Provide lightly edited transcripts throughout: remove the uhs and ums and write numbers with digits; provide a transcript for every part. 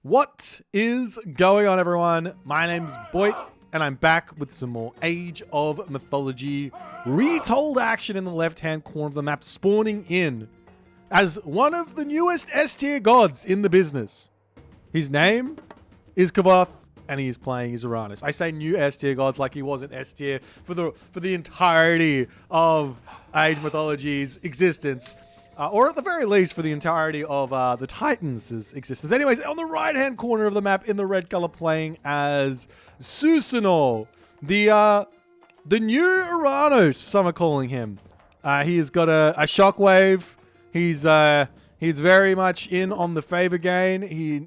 What is going on, everyone? My name's Boit, and I'm back with some more Age of Mythology retold action in the left-hand corner of the map, spawning in as one of the newest S-tier gods in the business. His name is Kavoth, and he is playing his Oranos. I say new S-tier gods like he wasn't S-tier for the entirety of Age of Mythology's existence. Or at the very least for the entirety of the Titans' existence. Anyways, on the right-hand corner of the map in the red color, playing as Susanoo, the new Oranos, some are calling him. He has got a shockwave. He's very much in on the favor gain.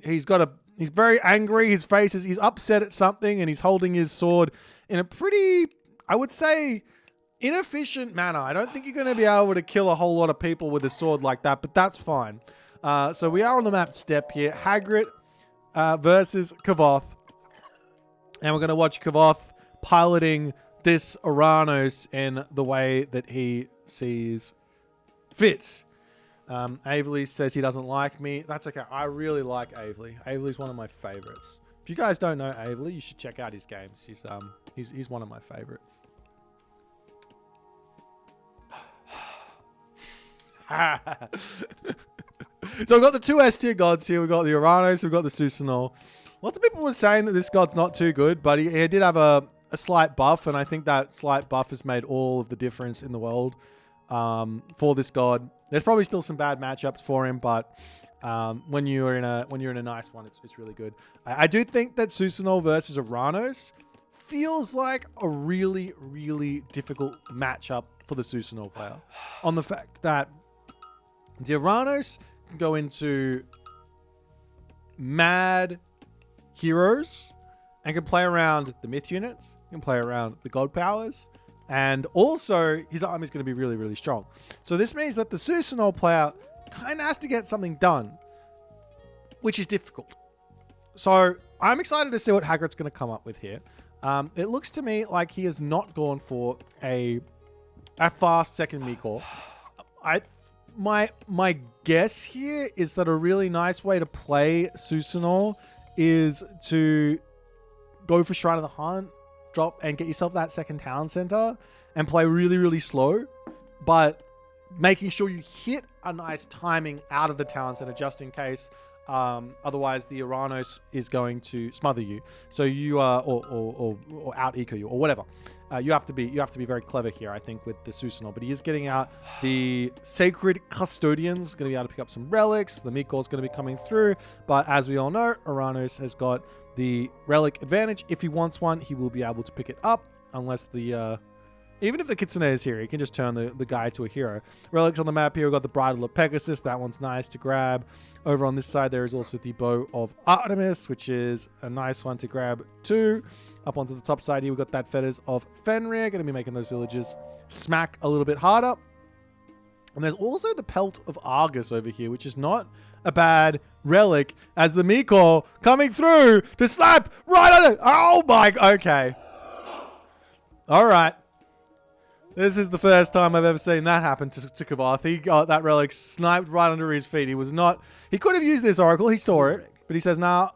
He's very angry. His face is, he's upset at something, and he's holding his sword in a pretty, I would say, inefficient manner. I don't think you're going to be able to kill a whole lot of people with a sword like that, but that's fine. So we are on the map step here. Hagrid versus Kavoth. And we're going to watch Kavoth piloting this Oranos in the way that he sees fit. Averly says he doesn't like me. That's okay. I really like Averly. Averly's one of my favorites. If you guys don't know Averly, you should check out his games. He's one of my favorites. So we've got the two S-tier gods here. We've got the Oranos, we've got the Susanoo. Lots of people were saying that this god's not too good, but he did have a slight buff, and I think that slight buff has made all of the difference in the world for this god. There's probably still some bad matchups for him, but when you're in a nice one, it's really good. I do think that Susanoo versus Oranos feels like a really, really difficult matchup for the Susanoo player, on the fact that the Oranos can go into mad heroes and can play around the myth units, can play around the god powers, and also his army is going to be really, really strong. So this means that the Susanoo player kind of has to get something done, which is difficult. So I'm excited to see what Hagrid's going to come up with here. It looks to me like he has not gone for a fast second Mikor. My guess here is that a really nice way to play Susanoo is to go for Shrine of the Hunt, drop and get yourself that second town center and play really, really slow, but making sure you hit a nice timing out of the town center just in case. Otherwise the Oranos is going to smother you. So you or out eco you or whatever. You have to be very clever here, I think, with the Susanoo. But he is getting out the Sacred Custodians, going to be able to pick up some relics. The Mikor is going to be coming through. But as we all know, Oranos has got the relic advantage. If he wants one, he will be able to pick it up, unless the even if the Kitsune is here, he can just turn the guy to a hero. Relics on the map here, we've got the Bridle of Pegasus. That one's nice to grab. Over on this side, there is also the Bow of Artemis, which is a nice one to grab too. Up onto the top side here, we've got that Fetters of Fenrir. Going to be making those villages smack a little bit harder. And there's also the Pelt of Argus over here, which is not a bad relic, as the Mikor coming through to slap right on it. Oh my, okay. All right. This is the first time I've ever seen that happen to Kavoth. He got that relic sniped right under his feet. He could have used this Oracle. He saw it, but he says, nah,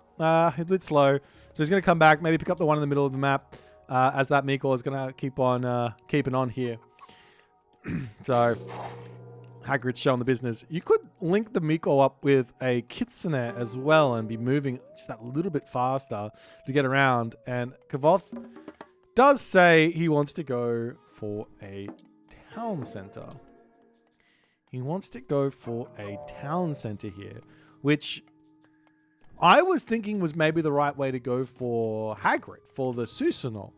it's slow. So he's going to come back, maybe pick up the one in the middle of the map, as that Mikor is going to keep on keeping on here. So Hagrid's showing the business. You could link the Mikor up with a Kitsune as well and be moving just that little bit faster to get around. And Kavoth does say he wants to go for a town center. He wants to go for a town center here, which I was thinking was maybe the right way to go for Hagrid, for the Susanoo.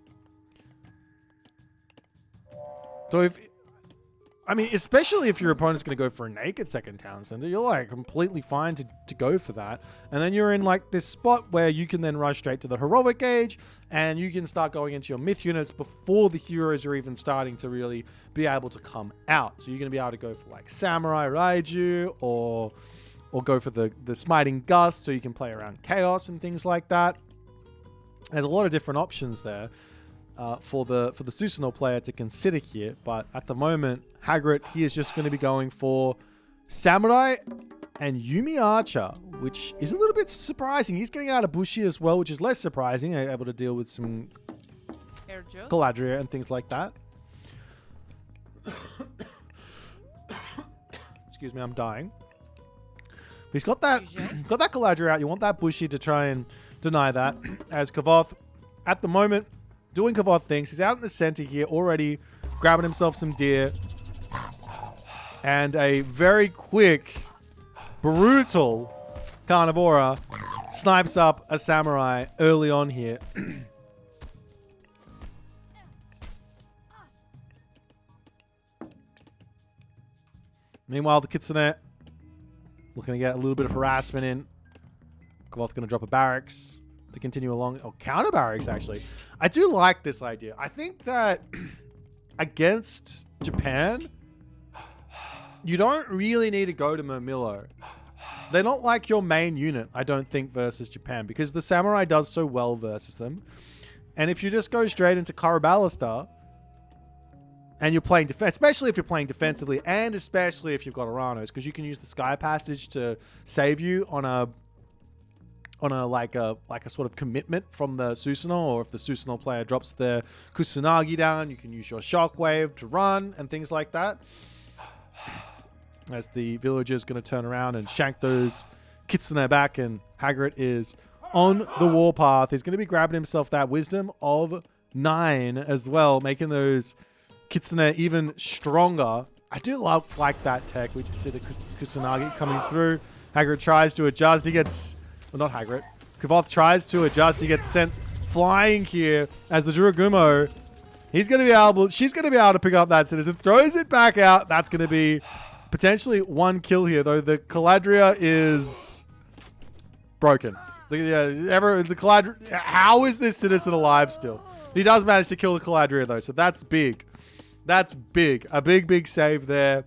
So especially if your opponent's going to go for a naked second town center, you're like completely fine to go for that. And then you're in like this spot where you can then rush straight to the heroic age, and you can start going into your myth units before the heroes are even starting to really be able to come out. So you're going to be able to go for like Samurai Raiju or go for the Smiting Gust, so you can play around Chaos and things like that. There's a lot of different options there. For the Susanoo player to consider here, but at the moment, Hagrid, he is just going to be going for Samurai and Yumi Archer, which is a little bit surprising. He's getting out of Bushi as well, which is less surprising. Able to deal with some Galadriel and things like that. Excuse me, I'm dying. But he's got that Galadriel out. You want that Bushi to try and deny that. As Kavoth, at the moment, doing Kavoth things. He's out in the center here already, grabbing himself some deer. And a very quick, brutal Carnivora snipes up a samurai early on here. Meanwhile, the Kitsune looking to get a little bit of harassment in. Kavoth's going to drop a barracks to continue along. Oh, counter barracks, actually. I do like this idea. I think that against Japan, you don't really need to go to Murmillo. They're not like your main unit, I don't think, versus Japan, because the samurai does so well versus them. And if you just go straight into Karabalista, and you're playing defense, especially if you're playing defensively, and especially if you've got Oranos, because you can use the Sky Passage to save you on a like a sort of commitment from the Susanoo, or if the Susanoo player drops their Kusanagi down, you can use your Shockwave to run and things like that. As the villager is going to turn around and shank those Kitsune back, and Hagrid is on the warpath. He's going to be grabbing himself that Wisdom of 9 as well, making those Kitsune even stronger. I do like that tech. We just see the Kusanagi coming through. Hagrid tries to adjust. He gets... Well, not Hagrid. Kavoth tries to adjust. He gets sent flying here as the Juragumo. She's going to be able to pick up that citizen. Throws it back out. That's going to be potentially one kill here, though. The Galadriel is broken. The Galadriel... How is this citizen alive still? He does manage to kill the Galadriel, though, so that's big. That's big. A big save there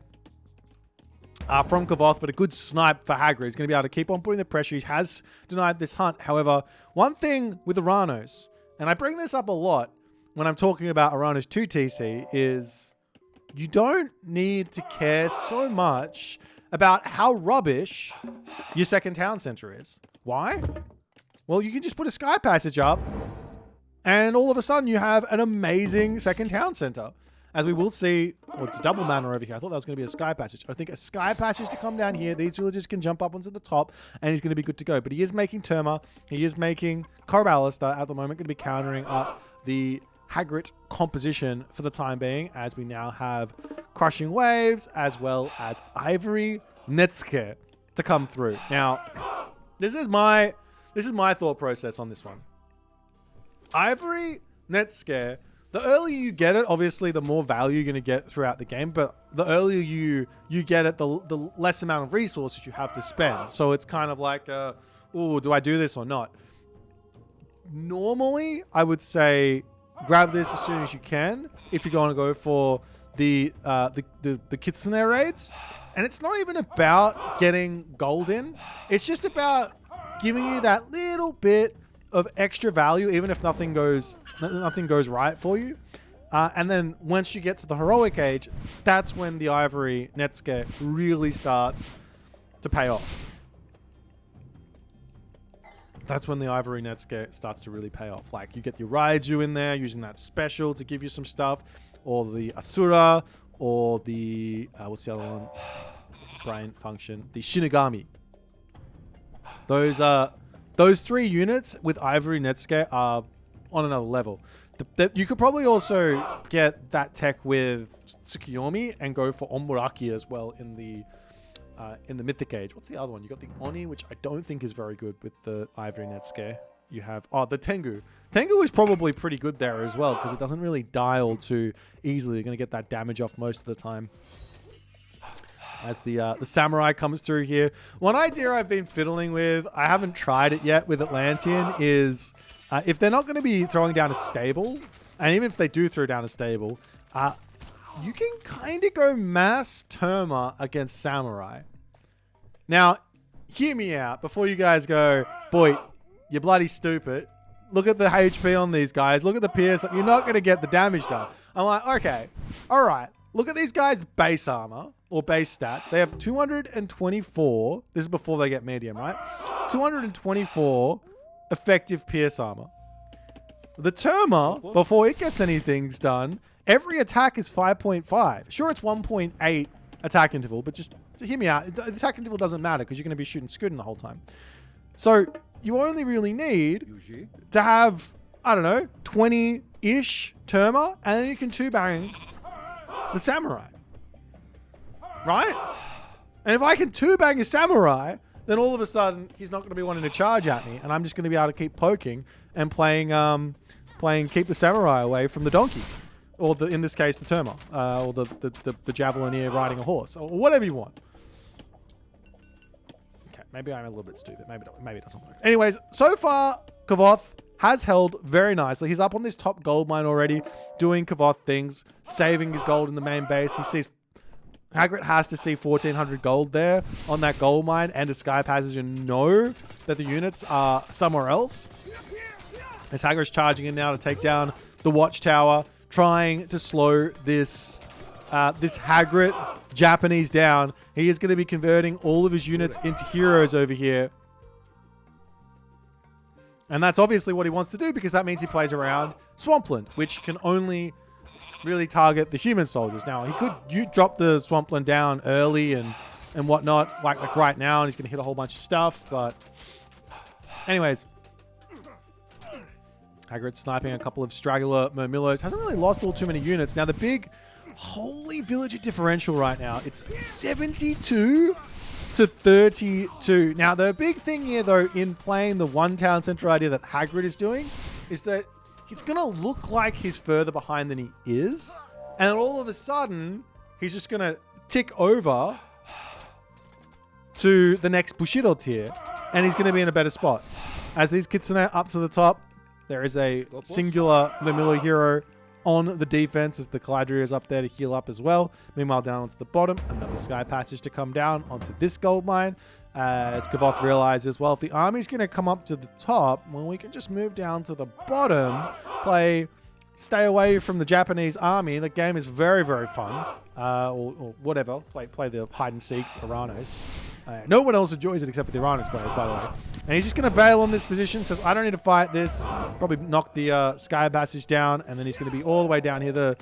from Kavoth, but a good snipe for Hagrid. He's going to be able to keep on putting the pressure. He has denied this hunt. However, one thing with Oranos, and I bring this up a lot when I'm talking about Oranos 2 TC, is you don't need to care so much about how rubbish your second town center is. Why? Well, you can just put a Sky Passage up, and all of a sudden you have an amazing second town center. As we will see, well, it's double mana over here. I thought that was going to be a Sky Passage. I think a Sky Passage to come down here. These villagers can jump up onto the top, and he's going to be good to go. But he is making Terma. He is making Karabalista at the moment. Going to be countering up the Hagrid composition for the time being, as we now have Crushing Waves, as well as Ivory Netsuke to come through. Now, this is my thought process on this one. Ivory Netsuke, the earlier you get it, obviously, the more value you're going to get throughout the game. But the earlier you get it, the less amount of resources you have to spend. So it's kind of like, oh, do I do this or not? Normally, I would say grab this as soon as you can if you're going to go for the Kitsune raids. And it's not even about getting gold in. It's just about giving you that little bit of extra value, even if nothing goes right for you. And then once you get to the heroic age, that's when the Ivory Netsuke really starts to pay off. That's when the Ivory Netsuke starts to really pay off. Like, you get your Raiju in there, using that special to give you some stuff, or the Asura, or the what's the other one? Brain function. The Shinigami. Those 3 units with Ivory Netsuke are on another level. You could probably also get that tech with Tsukiyomi and go for Omuraki as well in the Mythic Age. What's the other one? You got the Oni, which I don't think is very good with the Ivory Netsuke. You have the Tengu. Tengu is probably pretty good there as well, because it doesn't really die all too easily. You're going to get that damage off most of the time. As the Samurai comes through here. One idea I've been fiddling with, I haven't tried it yet with Atlantean, is if they're not going to be throwing down a stable, and even if they do throw down a stable, you can kind of go mass Terma against Samurai. Now, hear me out before you guys go, Boit, you're bloody stupid. Look at the HP on these guys. Look at the pierce. You're not going to get the damage done. I'm like, okay, all right. Look at these guys' base armor. or base stats. They have 224. This is before they get medium, right? 224 effective pierce armor. The Terma, before it gets anything done, every attack is 5.5. Sure, it's 1.8 attack interval, but just hear me out. The attack interval doesn't matter because you're going to be shooting Scootin' the whole time. So you only really need to have, I don't know, 20-ish Terma, and then you can 2-bang the Samurai. Right? And if I can 2-bang a Samurai, then all of a sudden he's not going to be wanting to charge at me, and I'm just going to be able to keep poking and playing keep the Samurai away from the donkey. Or in this case, the Terma, or the Javelineer riding a horse, or whatever you want. Okay, maybe I'm a little bit stupid. Maybe it doesn't work. Anyways, so far, Kavoth has held very nicely. He's up on this top gold mine already, doing Kavoth things, saving his gold in the main base. He sees Hagrid has to see 1,400 gold there on that gold mine and a sky passage and know that the units are somewhere else. As Hagrid's charging in now to take down the watchtower, trying to slow this Hagrid Japanese down. He is going to be converting all of his units into heroes over here. And that's obviously what he wants to do because that means he plays around Swampland, which can only really target the human soldiers. Now, he could drop the Swampland down early and whatnot, like right now, and he's going to hit a whole bunch of stuff. But anyways, Hagrid sniping a couple of straggler Murmillos. Hasn't really lost all too many units. Now, the big holy villager differential right now, it's 72 to 32. Now, the big thing here, though, in playing the one town center idea that Hagrid is doing is that it's going to look like he's further behind than he is. And all of a sudden, he's just going to tick over to the next Bushido tier. And he's going to be in a better spot. As these Kitsune up to the top, there is a singular Murmillo hero on the defense as the Caladria is up there to heal up as well. Meanwhile, down onto the bottom, another sky passage to come down onto this gold mine. As Kavoth realizes, well, if the army's going to come up to the top, well, we can just move down to the bottom, stay away from the Japanese army. The game is very, very fun. Or whatever. Play the hide and seek Oranos. No one else enjoys it except for the Oranos players, by the way. And he's just going to bail on this position. Says, I don't need to fight this. Probably knock the sky passage down. And then he's going to be all the way down here. The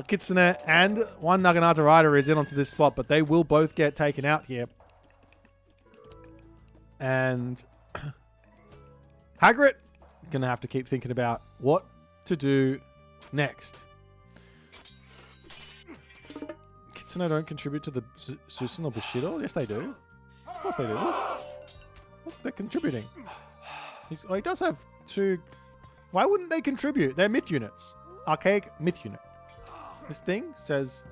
Kitsune and one Naginata Rider is in onto this spot. But they will both get taken out here. And Hagrid going to have to keep thinking about what to do next. Kitsune don't contribute to the Susanoo Bushido? Yes, they do. Of course they do. Look, they're contributing. He does have two. Why wouldn't they contribute? They're myth units. Archaic myth unit. This thing says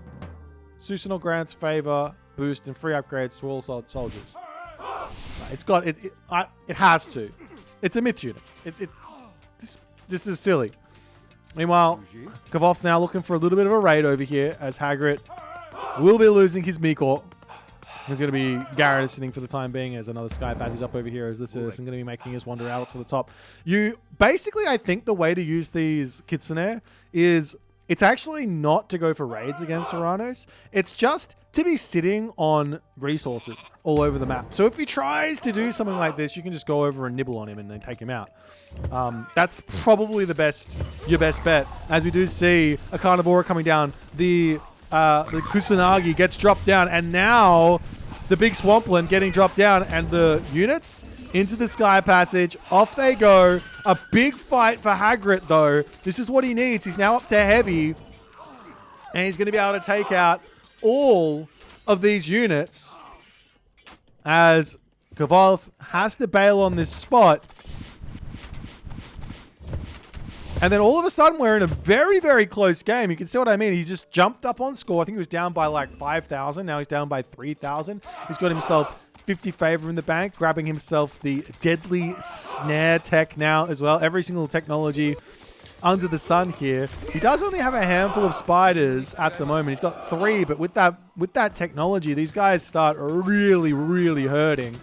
Susanoo grants favor, boost, and free upgrades to all soldiers. It's got it. It has to. It's a myth unit. This is silly. Meanwhile, Kavoth now looking for a little bit of a raid over here as Hagrid will be losing his Mikor. He's going to be garrisoning for the time being as another sky passes up over here as this is going to be making his wander out to the top. Basically, I think the way to use these Kitsune is it's actually not to go for raids against Oranos. It's just to be sitting on resources all over the map. So if he tries to do something like this, you can just go over and nibble on him and then take him out. That's probably your best bet. As we do see a Carnivora coming down, the Kusanagi gets dropped down, and now the big Swampland getting dropped down, and the units into the sky passage. Off they go. A big fight for Hagrid, though. This is what he needs. He's now up to heavy, and he's going to be able to take out all of these units as Kavoth has to bail on this spot. And then all of a sudden, we're in a very, very close game. You can see what I mean. He just jumped up on score. I think he was down by like 5,000. Now he's down by 3,000. He's got himself 50 favor in the bank, grabbing himself the deadly snare tech now as well. Every single technology under the sun here. He does only have a handful of spiders at the moment. He's got 3, but with that technology, these guys start really, really hurting.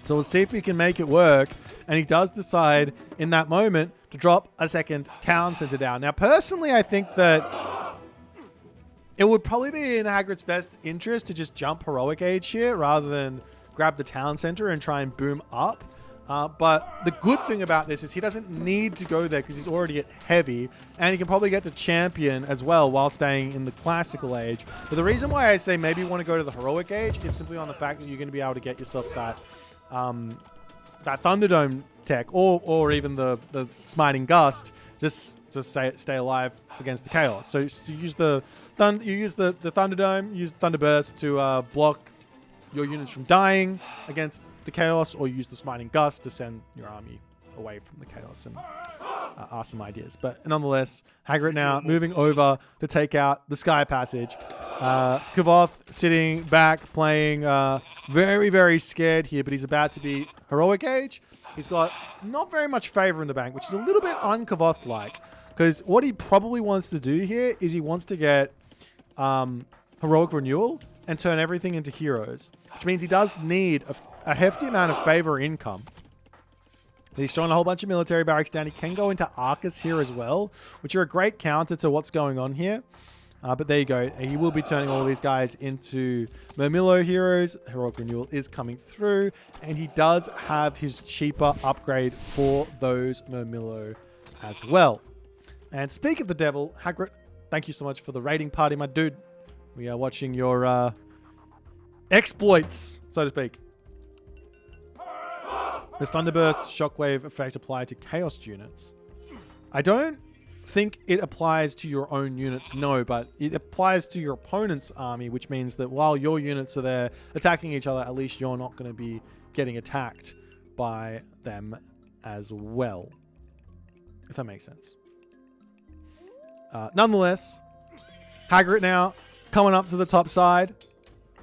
So we'll see if we can make it work. And he does decide in that moment to drop a second town center down. Now, personally, I think that It would probably be in Hagrid's best interest to just jump Heroic Age here rather than grab the town center and try and boom up. But the good thing about this is he doesn't need to go there because he's already at heavy, and he can probably get to champion as well while staying in the classical age. But the reason why I say maybe you want to go to the heroic age is simply on the fact that you're going to be able to get yourself that that Thunderdome tech or even the Smiting Gust just to stay alive against the chaos. So you use the Thunderdome, use the Thunderburst to block your units from dying against the chaos, or use the Smiting Gust to send your army away from the chaos, and are some ideas. But nonetheless, Hagrid now moving over to take out the Sky Passage. Kavoth sitting back playing very, very scared here, but he's about to be Heroic Age. He's got not very much favor in the bank, which is a little bit un-Kavoth-like, because what he probably wants to do here is he wants to get Heroic Renewal and turn everything into heroes, which means he does need a hefty amount of favor income. He's showing a whole bunch of military barracks down. He can go into Arcus here as well, which are a great counter to what's going on here. But there you go. He will be turning all of these guys into Murmillo heroes. Heroic Renewal is coming through, and he does have his cheaper upgrade for those Murmillo as well. And speak of the devil, Hagrid, thank you so much for the raiding party, my dude. We are watching your exploits, so to speak. This Thunderburst Shockwave effect applied to Chaos units. I don't think it applies to your own units, no, but it applies to your opponent's army, which means that while your units are there attacking each other, at least you're not going to be getting attacked by them as well. If that makes sense. Nonetheless, Hagrid now coming up to the top side.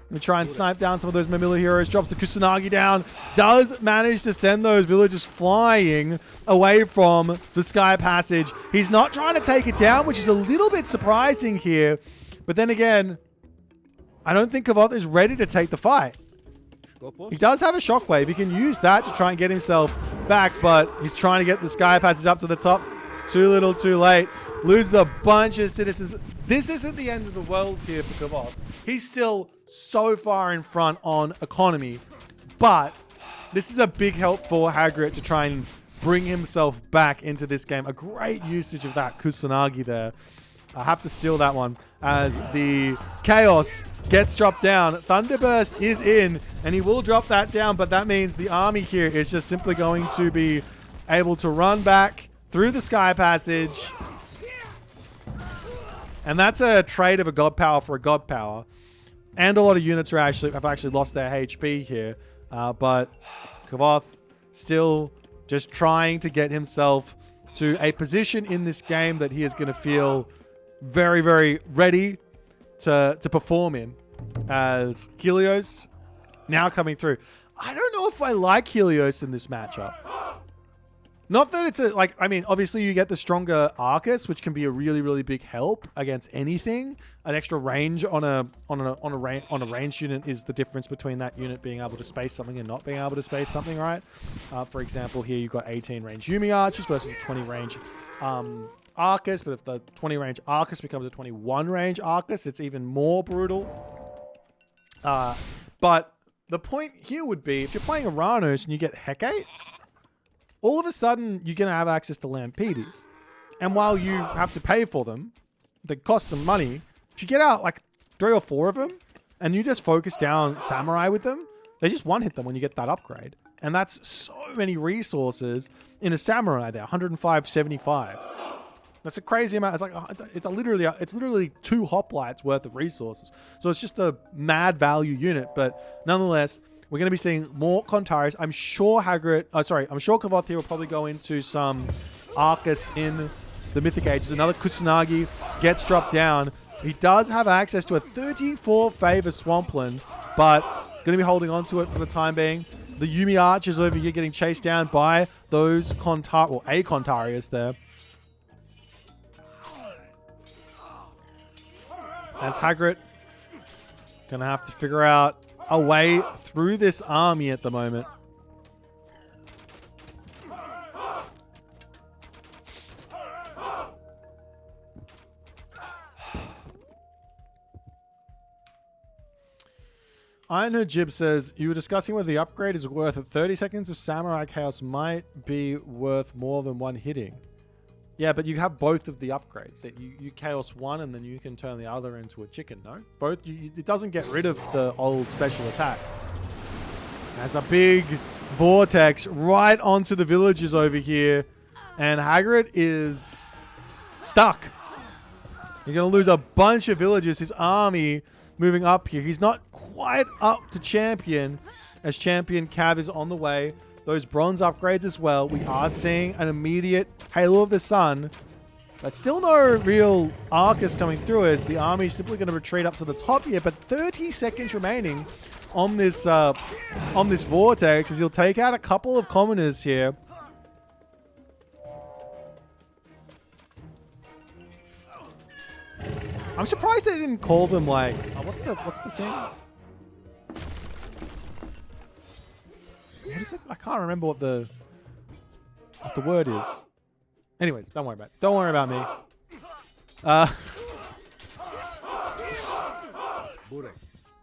We try and snipe down some of those Murmillo heroes. Drops the Kusanagi down. Does manage to send those villagers flying away from the Sky Passage. He's not trying to take it down, which is a little bit surprising here. But then again, I don't think Kavoth is ready to take the fight. He does have a Shockwave. He can use that to try and get himself back, but he's trying to get the Sky Passage up to the top. Too little, too late. Loses a bunch of citizens. This isn't the end of the world here for Kavoth. He's still so far in front on economy, but this is a big help for Hagrid to try and bring himself back into this game. A great usage of that Kusanagi there. I have to steal that one as the Chaos gets dropped down. Thunderburst is in, and he will drop that down, but that means the army here is just simply going to be able to run back through the Sky Passage. And that's a trade of a God Power for a God Power. And a lot of units have actually lost their HP here. But Kavoth still just trying to get himself to a position in this game that he is going to feel very, very ready to perform in. As Helios now coming through. I don't know if I like Helios in this matchup. Not that it's obviously you get the stronger Arcus, which can be a really, really big help against anything. An extra range on a ranged unit is the difference between that unit being able to space something and not being able to space something, right? For example, here you've got 18 range Yumi Archers versus 20 range Arcus, but if the 20 range Arcus becomes a 21 range Arcus, it's even more brutal. But the point here would be, if you're playing Oranos and you get Hecate, all of a sudden, you're going to have access to Lampedes. And while you have to pay for them, they cost some money. If you get out like 3 or 4 of them, and you just focus down Samurai with them, they just one-hit them when you get that upgrade. And that's so many resources in a Samurai there, 105.75. That's a crazy amount. It's like it's literally 2 hoplites worth of resources. So it's just a mad value unit, but nonetheless, we're going to be seeing more Kontaris. I'm sure Kavoth here will probably go into some Arcus in the Mythic Ages. Another Kusanagi gets dropped down. He does have access to a 34 favor Swampland, but going to be holding on to it for the time being. The Yumi Archers over here getting chased down by those Kontarius there. As Hagrid going to have to figure out a way through this army at the moment. Ironhood Jib says, you were discussing whether the upgrade is worth it. 30 seconds of Samurai Chaos might be worth more than one hitting. Yeah, but you have both of the upgrades. That you Chaos one and then you can turn the other into a chicken, no? Both. It doesn't get rid of the old special attack. There's a big vortex right onto the villages over here. And Hagrid is stuck. He's going to lose a bunch of villages. His army moving up here. He's not quite up to champion, as champion Cav is on the way. Those bronze upgrades as well. We are seeing an immediate Halo of the Sun, but still no real Arcus coming through, as the army is simply going to retreat up to the top here. But 30 seconds remaining on this vortex, as he'll take out a couple of commoners here. I'm surprised they didn't call them like, what's the thing? What is it? I can't remember what the word is. Anyways, don't worry about it. Don't worry about me.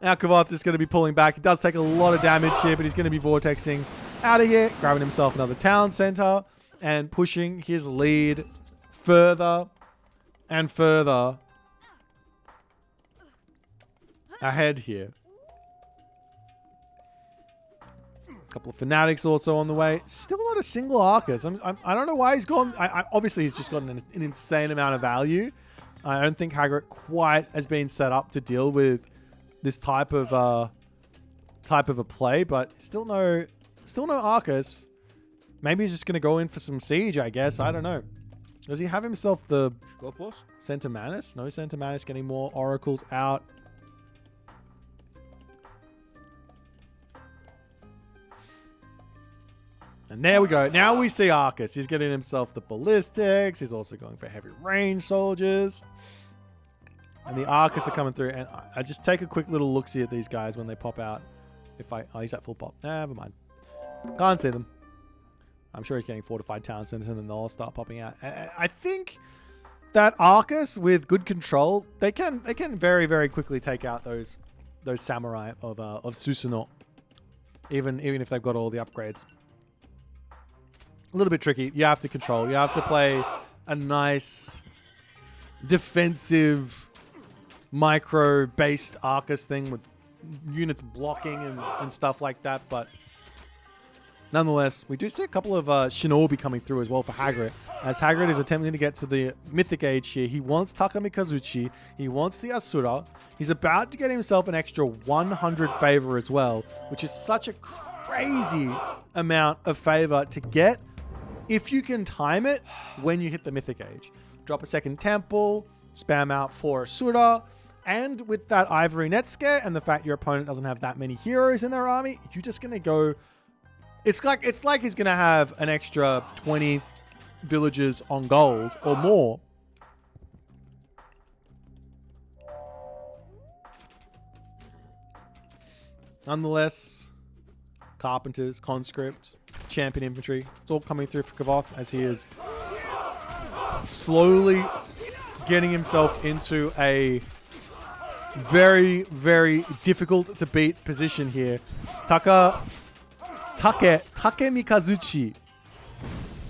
Now Kavath's just going to be pulling back. He does take a lot of damage here, but he's going to be vortexing out of here, grabbing himself another town center, and pushing his lead further and further ahead here. A couple of fanatics also on the way. Still not a single Arcus. I don't know why he's gone. Obviously, he's just gotten an insane amount of value. I don't think Hagrid quite has been set up to deal with this type of a play, but still no Arcus. Maybe he's just going to go in for some siege, I guess. I don't know. Does he have himself the Center Manus? No Center Manus, getting more oracles out. And there we go. Now we see Arcus. He's getting himself the ballistics. He's also going for heavy range soldiers. And the Arcus are coming through. And I just take a quick little look-see at these guys when they pop out. I'll use that full pop. Never mind. Can't see them. I'm sure he's getting fortified town centers and then they'll all start popping out. I think that Arcus, with good control, they can very, very quickly take out those samurai of Susanoo. Even if they've got all the upgrades. A little bit tricky. You have to control. You have to play a nice defensive micro-based Arcus thing with units blocking and stuff like that. But nonetheless, we do see a couple of Shinobi coming through as well for Hagrid. As Hagrid is attempting to get to the Mythic Age here. He wants Takamikazuchi. He wants the Asura. He's about to get himself an extra 100 favor as well, which is such a crazy amount of favor to get if you can time it when you hit the Mythic Age. Drop a second temple, spam out 4 Asura, and with that Ivory Net Scare and the fact your opponent doesn't have that many heroes in their army, you're just going to go... It's like he's going to have an extra 20 villages on gold or more. Nonetheless, Carpenters, Conscript, Champion Infantry, it's all coming through for Kavath as he is slowly getting himself into a very, very difficult to beat position here. Takemikazuchi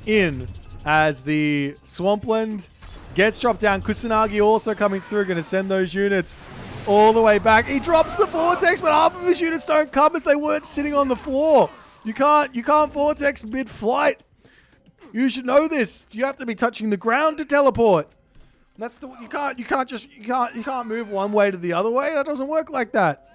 in as the Swampland gets dropped down. Kusanagi also coming through, going to send those units all the way back. He drops the Vortex, but half of his units don't come as they weren't sitting on the floor. You can't Vortex mid-flight. You should know this. You have to be touching the ground to teleport. That's the you can't move one way to the other way. That doesn't work like that.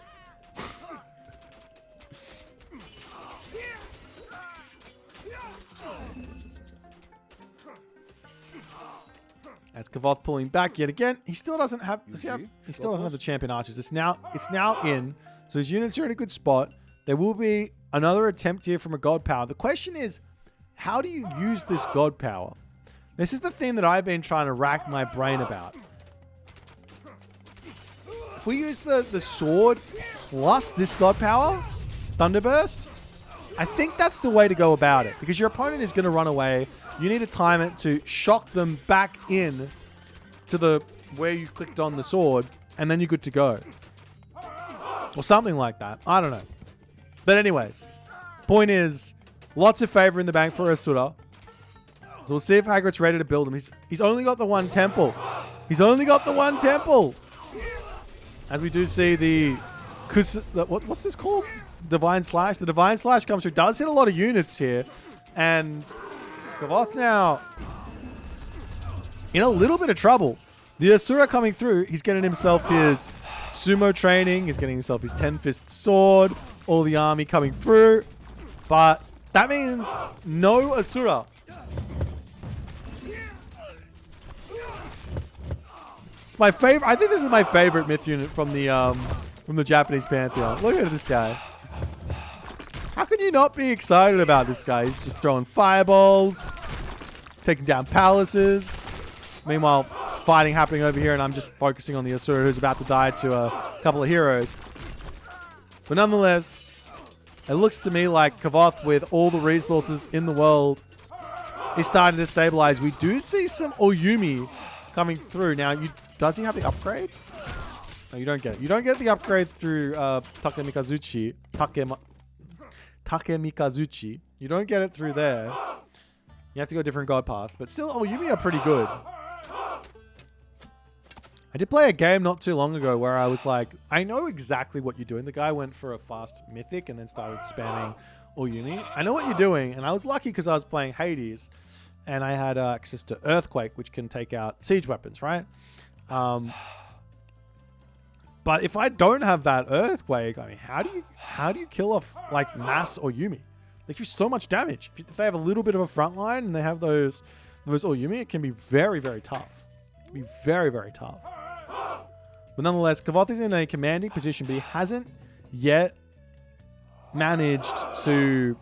As Kavath pulling back yet again, he still doesn't have. He still doesn't have the champion archers. It's now in. So his units are in a good spot. There will be another attempt here from a god power. The question is, how do you use this god power? This is the thing that I've been trying to rack my brain about. If we use the sword plus this god power, Thunderburst, I think that's the way to go about it. Because your opponent is going to run away. You need to time it to shock them back in to the where you clicked on the sword, and then you're good to go. Or something like that. I don't know. But anyways, point is, lots of favor in the bank for Asura. So we'll see if Hagrid's ready to build him. He's only got the one temple. He's only got the one temple. As we do see what's this called? Divine Slash. The Divine Slash comes through. Does hit a lot of units here. And Kavoth now in a little bit of trouble. The Asura coming through. He's getting himself his sumo training. He's getting himself his 10-fist sword. All the army coming through. But that means no Asura. It's my favorite. I think this is my favorite myth unit from the Japanese Pantheon. Look at this guy. How can you not be excited about this guy? He's just throwing fireballs, taking down palaces. Meanwhile, fighting happening over here, and I'm just focusing on the Asura who's about to die to a couple of heroes. But nonetheless, it looks to me like Kavoth, with all the resources in the world, is starting to stabilize. We do see some Oyumi coming through. Now, does he have the upgrade? No, you don't get it. You don't get the upgrade through Takemikazuchi. Takemikazuchi. You don't get it through there. You have to go a different god path. But still, Oyumi are pretty good. I did play a game not too long ago where I was like, I know exactly what you're doing. The guy went for a fast mythic and then started spamming Oyumi. I know what you're doing. And I was lucky because I was playing Hades. And I had access to Earthquake, which can take out siege weapons, right? But if I don't have that Earthquake, I mean, how do you kill off like mass Oyumi? They do so much damage. If they have a little bit of a front line and they have those Oyumi, it can be very, very tough. It can be very, very tough. But nonetheless, Kavoth is in a commanding position, but he hasn't yet managed to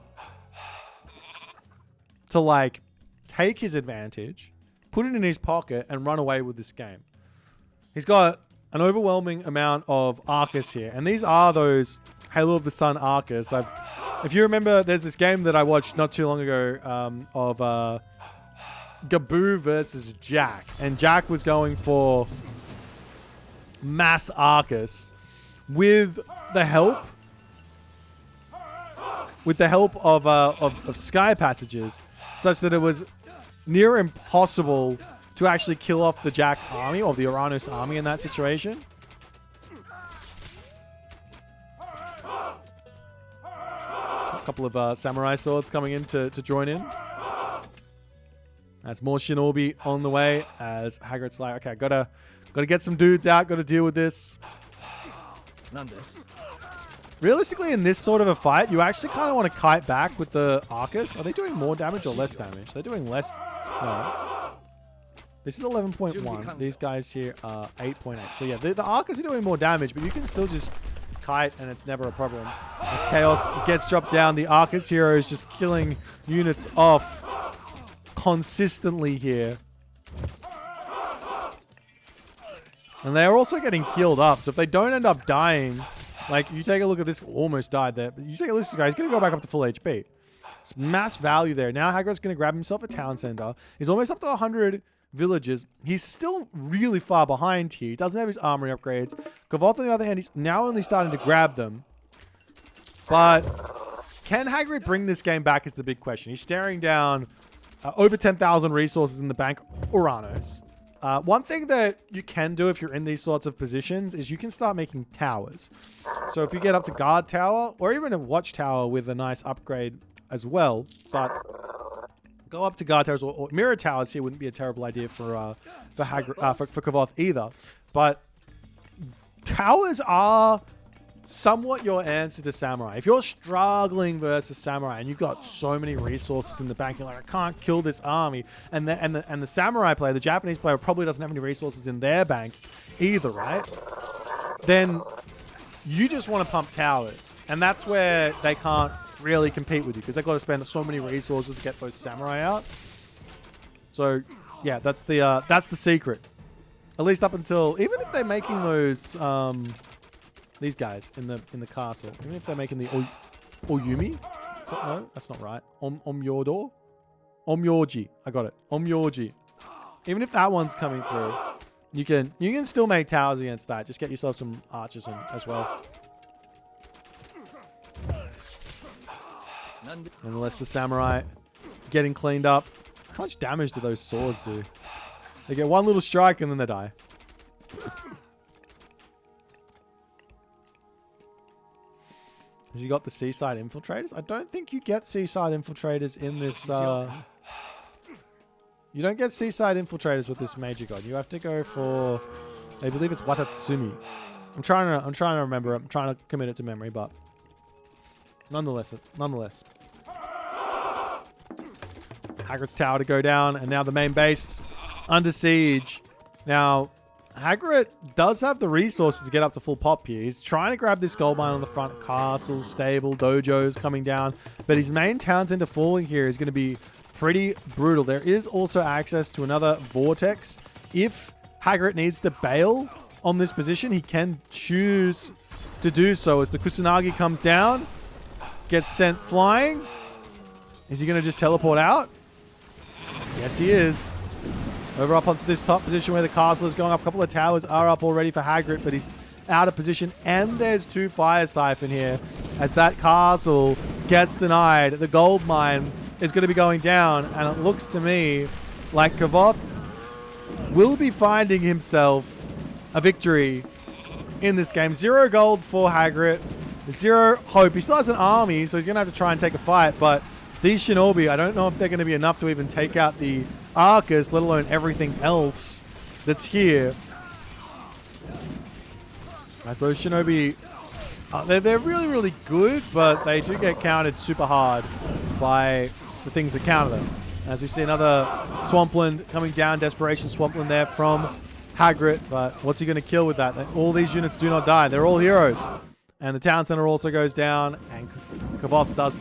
like take his advantage, put it in his pocket, and run away with this game. He's got an overwhelming amount of Arcus here. And these are those Halo of the Sun Arcus. If you remember, there's this game that I watched not too long ago of Gaboo versus Jack. And Jack was going for mass Arcus with the help of sky passages, such that it was near impossible to actually kill off the Jack army or the Oranos army in that situation. A couple of samurai swords coming in to join in. That's more shinobi on the way as Hagrid's like, okay, gotta get some dudes out, gotta deal with this. Realistically, in this sort of a fight, you actually kind of want to kite back with the Arcus. Are they doing more damage or less damage? They're doing less. No. This is 11.1. These guys here are 8.8. So yeah, the Arcus are doing more damage, but you can still just kite and it's never a problem. As Chaos gets dropped down, the Arcus hero is just killing units off consistently here. And they're also getting healed up. So if they don't end up dying, like you take a look at this, almost died there. But you take a look at this guy, he's going to go back up to full HP. It's mass value there. Now Hagrid's going to grab himself a town center. He's almost up to 100 villages. He's still really far behind here. He doesn't have his armory upgrades. Kavoth, on the other hand, he's now only starting to grab them. But can Hagrid bring this game back is the big question. He's staring down over 10,000 resources in the bank. Oranos. One thing that you can do if you're in these sorts of positions is you can start making towers. So if you get up to guard tower or even a watchtower with a nice upgrade as well, but go up to guard towers or mirror towers here wouldn't be a terrible idea for Kavoth either. But towers are somewhat your answer to samurai. If you're struggling versus samurai and you've got so many resources in the bank, you're like, I can't kill this army, and the samurai player, the Japanese player, probably doesn't have any resources in their bank either, right? Then you just want to pump towers, and that's where they can't really compete with you because they've got to spend so many resources to get those samurai out. So yeah, that's the secret. At least up until, even if they're making those these guys in the castle, even if they're making the Oyumi, no, that's not right. Omyodor, Omyoji, I got it. Omyoji. Even if that one's coming through, you can still make towers against that. Just get yourself some archers in as well. Unless the samurai getting cleaned up. How much damage do those swords do? They get one little strike and then they die. Has he got the seaside infiltrators? I don't think you get seaside infiltrators in this. You don't get seaside infiltrators with this major god. You have to go for, I believe it's Watatsumi. I'm trying to remember. I'm trying to commit it to memory, but nonetheless. Hagrid's tower to go down, and now the main base under siege. Now, Hagrid does have the resources to get up to full pop here. He's trying to grab this gold mine on the front. Castle, stable, dojos coming down. But his main town center falling here is going to be pretty brutal. There is also access to another vortex. If Hagrid needs to bail on this position, he can choose to do so as the Kusanagi comes down, gets sent flying. Is he going to just teleport out? Yes, he is. Over up onto this top position where the castle is going up. A couple of towers are up already for Hagrid, but he's out of position. And there's 2 fire siphon here as that castle gets denied. The gold mine is going to be going down, and it looks to me like Kavoth will be finding himself a victory in this game. 0 gold for Hagrid. 0 hope. He still has an army, so he's going to have to try and take a fight, but these shinobi, I don't know if they're going to be enough to even take out the Arcus, let alone everything else that's here. As those shinobi, they're really, really good, but they do get countered super hard by the things that counter them. As we see another Swampland coming down, Desperation Swampland there from Hagrid, but what's he going to kill with that? All these units do not die. They're all heroes. And the town center also goes down, and Kavoth does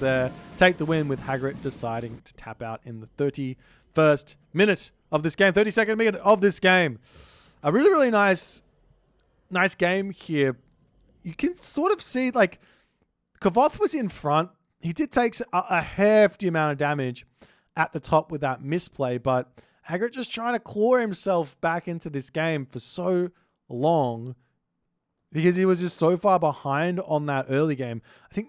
take the win with Hagrid deciding to tap out in the 31st minute of this game. 32nd minute of this game. A really, really nice game here. You can sort of see, like, Kavoth was in front. He did take a hefty amount of damage at the top with that misplay, but Hagrid just trying to claw himself back into this game for so long because he was just so far behind on that early game. I think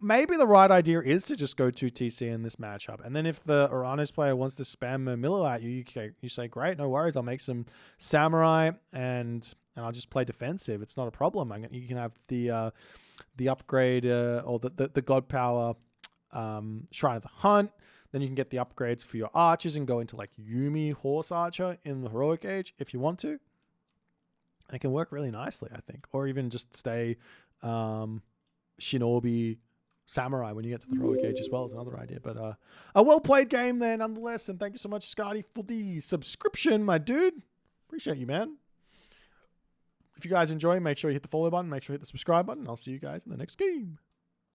maybe the right idea is to just go 2 TC in this matchup. And then if the Oranos player wants to spam Murmillo at you, you say, great, no worries. I'll make some Samurai and I'll just play defensive. It's not a problem. You can have the upgrade or the God Power Shrine of the Hunt. Then you can get the upgrades for your archers and go into like Yumi Horse Archer in the Heroic Age if you want to. It can work really nicely, I think. Or even just stay Shinobi Samurai when you get to the Heroic Age as well is another idea. But a well-played game there nonetheless. And thank you so much, Scotty, for the subscription, my dude. Appreciate you, man. If you guys enjoy, make sure you hit the follow button. Make sure you hit the subscribe button. I'll see you guys in the next game.